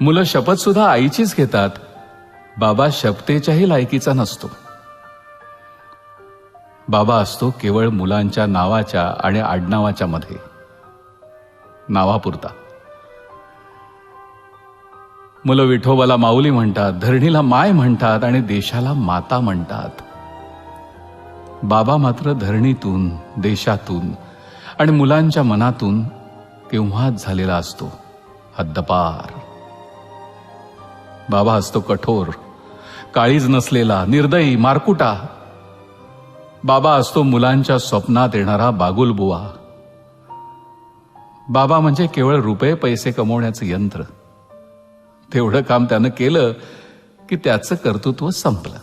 मुलं शपथ सुद्धा आईचीच घेतात. बाबा शपथेच्याही लायकीचा नसतो. बाबा असतो केवळ मुलांच्या नावाच्या आणि आडनावाच्या मध्ये, नावापुरता. मुलं विठोबाला माऊली म्हणतात, धरणीला माय म्हणतात आणि देशाला माता म्हणतात. बाबा मात्र धरणीतून, देशातून आणि मुलांच्या मनातून केव्हाच झालेला असतो, हद्दपार. बाबा असतो कठोर, काळीज नसलेला, निर्दयी, मारकुटा. बाबा असतो मुलांच्या स्वप्नात येणारा बागुलबुवा. बाबा म्हणजे केवळ रुपये पैसे कमवण्याचं यंत्र. तेवढं काम त्यानं केलं की त्याचं कर्तृत्व संपलं.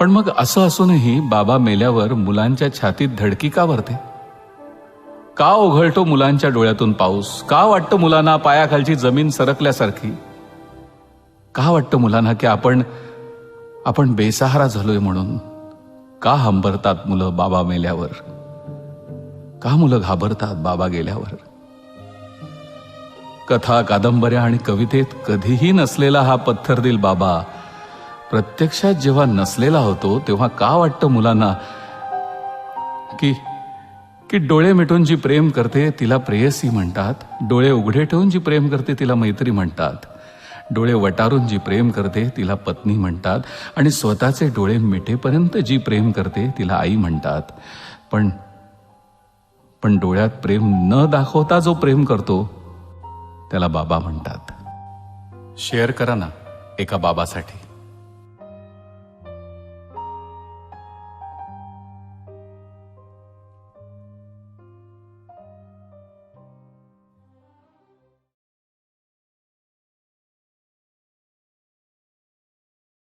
पण मग असं असूनही बाबा मेल्यावर मुलांच्या छातीत धडकी का भरते? का ओघळतो मुलांच्या डोळ्यातून पाऊस? का वाटतं मुलांना पायाखालची जमीन सरकल्यासारखी? का वाटतं मुलांना की आपण बेसहारा झालोय म्हणून? का हंबरतात मुलं बाबा मेल्यावर? का मुलं घाबरतात बाबा गेल्यावर? कथा, कादंबऱ्या आणि कवितेत कधीही नसलेला हा पत्थरदिल बाबा प्रत्यक्षात जेव्हा नसलेला होतो तेव्हा का वाटतं मुलांना की डोळे मिटून जी प्रेम करते तिला प्रेयसी म्हणतात, डोळे उघडे ठेवून जी प्रेम करते तिला मैत्री म्हणतात, डोळे वटारून जी प्रेम करते तिला पत्नी म्हणतात आणि स्वतःचे डोळे मिटेपर्यंत जी प्रेम करते तिला आई म्हणतात. पण डोळ्यात प्रेम न दाखवता जो प्रेम करतो त्याला बाबा म्हणतात. शेअर करा ना एका बाबासाठी.